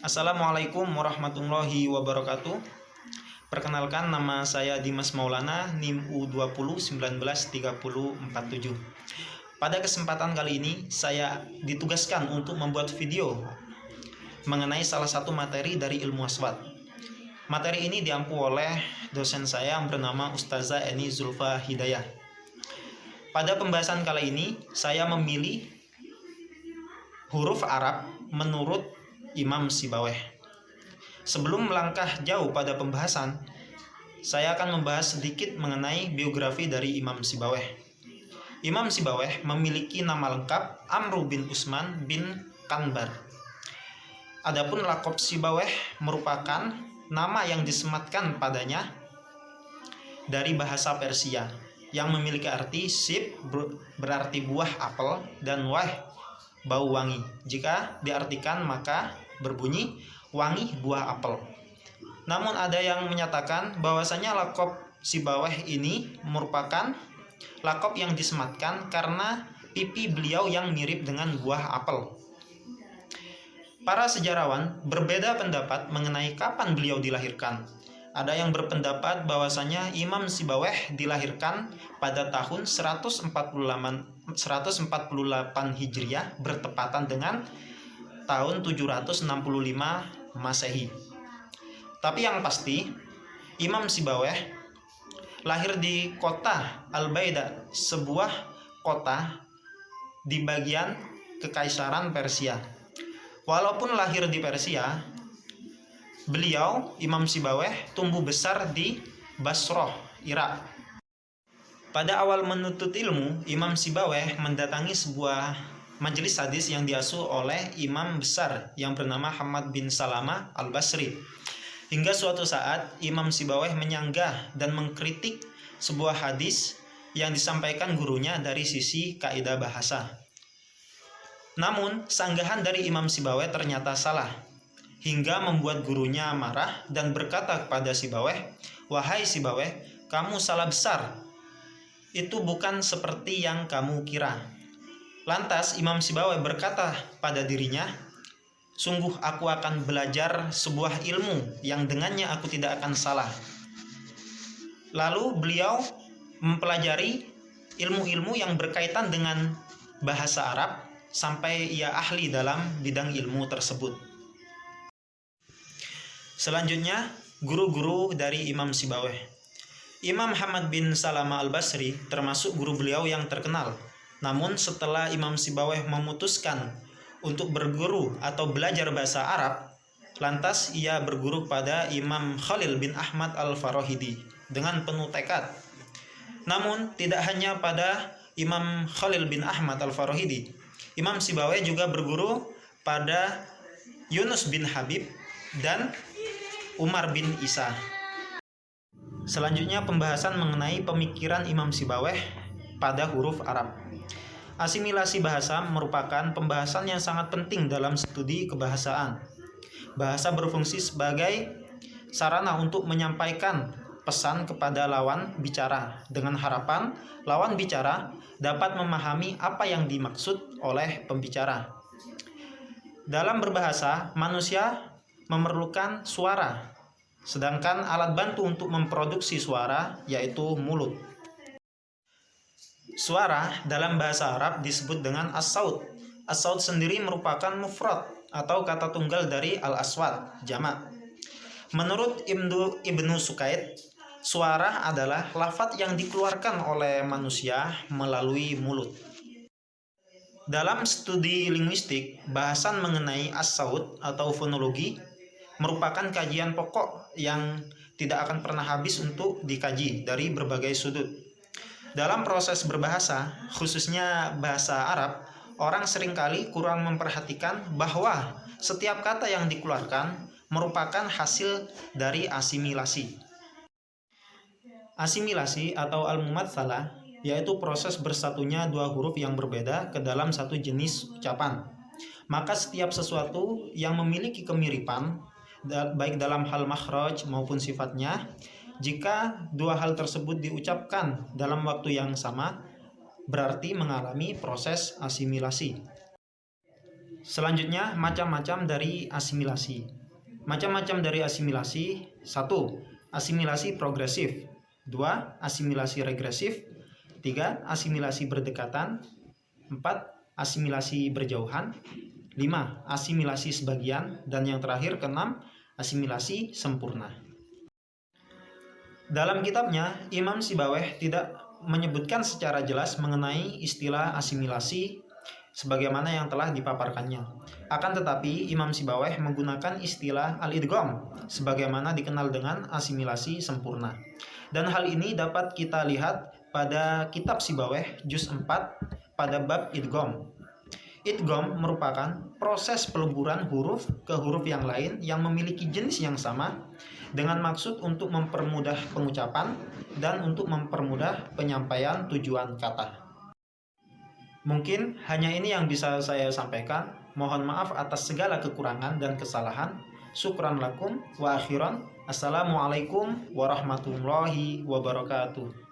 Assalamualaikum warahmatullahi wabarakatuh. Perkenalkan, nama saya Dimas Maulana, NIM U20193047. Pada kesempatan kali ini, saya ditugaskan untuk membuat video mengenai salah satu materi dari ilmu aswad. Materi ini diampu oleh dosen saya yang bernama Ustazah Eni Zulfa Hidayah. Pada pembahasan kali ini, saya memilih huruf Arab menurut Imam Sibawayh. Sebelum melangkah jauh pada pembahasan, saya akan membahas sedikit mengenai biografi dari Imam Sibawayh. Imam Sibawayh memiliki nama lengkap Amru bin Usman bin Kanbar. Adapun lakop Sibawayh merupakan nama yang disematkan padanya dari bahasa Persia yang memiliki arti sib berarti buah apel dan wah bau wangi. Jika diartikan maka berbunyi wangi buah apel. Namun ada yang menyatakan bahwasanya lakop Sibawayh ini merupakan lakop yang disematkan karena pipi beliau yang mirip dengan buah apel. Para sejarawan berbeda pendapat mengenai kapan beliau dilahirkan. Ada yang berpendapat bahwasanya Imam Sibawayh dilahirkan pada tahun 148 Hijriah bertepatan dengan tahun 765 Masehi. Tapi yang pasti, Imam Sibawayh lahir di kota Al-Baida, sebuah kota di bagian Kekaisaran Persia. Walaupun lahir di Persia, beliau, Imam Sibawayh, tumbuh besar di Basrah, Irak. Pada awal menuntut ilmu, Imam Sibawayh mendatangi sebuah majelis hadis yang diasuh oleh imam besar yang bernama Hamad bin Salama Al-Basri. Hingga suatu saat, Imam Sibawayh menyanggah dan mengkritik sebuah hadis yang disampaikan gurunya dari sisi kaidah bahasa. Namun, sanggahan dari Imam Sibawayh ternyata salah, hingga membuat gurunya marah dan berkata kepada Sibawayh, "Wahai Sibawayh, kamu salah besar. Itu bukan seperti yang kamu kira." Lantas Imam Sibawayh berkata pada dirinya, "Sungguh aku akan belajar sebuah ilmu yang dengannya aku tidak akan salah." Lalu beliau mempelajari ilmu-ilmu yang berkaitan dengan bahasa Arab sampai ia ahli dalam bidang ilmu tersebut. Selanjutnya, guru-guru dari Imam Sibawayh. Imam Hamad bin Salama Al-Basri termasuk guru beliau yang terkenal. Namun setelah Imam Sibawayh memutuskan untuk berguru atau belajar bahasa Arab, lantas ia berguru pada Imam Khalil bin Ahmad Al-Farahidi dengan penuh tekad. Namun tidak hanya pada Imam Khalil bin Ahmad Al-Farahidi, Imam Sibawayh juga berguru pada Yunus bin Habib dan Umar bin Isa. Selanjutnya pembahasan mengenai pemikiran Imam Sibawayh pada huruf Arab. Asimilasi bahasa merupakan pembahasan yang sangat penting dalam studi kebahasaan. Bahasa berfungsi sebagai sarana untuk menyampaikan pesan kepada lawan bicara dengan harapan lawan bicara dapat memahami apa yang dimaksud oleh pembicara. Dalam berbahasa, manusia memerlukan suara, sedangkan alat bantu untuk memproduksi suara yaitu mulut. Suara dalam bahasa Arab disebut dengan as-saut. As-saut sendiri merupakan mufrad atau kata tunggal dari al-aswat, jamak. Menurut Ibnu Sukaid, suara adalah lafaz yang dikeluarkan oleh manusia melalui mulut. Dalam studi linguistik, bahasan mengenai as-saut atau fonologi merupakan kajian pokok yang tidak akan pernah habis untuk dikaji dari berbagai sudut. Dalam proses berbahasa, khususnya bahasa Arab, orang seringkali kurang memperhatikan bahwa setiap kata yang dikeluarkan merupakan hasil dari asimilasi. Asimilasi atau al-mumatsalah yaitu proses bersatunya dua huruf yang berbeda ke dalam satu jenis ucapan. Maka setiap sesuatu yang memiliki kemiripan baik dalam hal makhraj maupun sifatnya, jika dua hal tersebut diucapkan dalam waktu yang sama, berarti mengalami proses asimilasi. Selanjutnya, macam-macam dari asimilasi. Macam-macam dari asimilasi: 1. Asimilasi progresif. 2. Asimilasi regresif. 3. Asimilasi berdekatan. 4. Asimilasi berjauhan. 5. Asimilasi sebagian. Dan yang terakhir, ke-6, asimilasi sempurna. Dalam kitabnya, Imam Sibawayh tidak menyebutkan secara jelas mengenai istilah asimilasi sebagaimana yang telah dipaparkannya. Akan tetapi, Imam Sibawayh menggunakan istilah al-idgham sebagaimana dikenal dengan asimilasi sempurna. Dan hal ini dapat kita lihat pada kitab Sibawayh juz 4 pada bab idgham. Idgham merupakan proses peluburan huruf ke huruf yang lain yang memiliki jenis yang sama dengan maksud untuk mempermudah pengucapan dan untuk mempermudah penyampaian tujuan kata. Mungkin hanya ini yang bisa saya sampaikan. Mohon maaf atas segala kekurangan dan kesalahan. Syukran lakum wa akhiran. Assalamualaikum warahmatullahi wabarakatuh.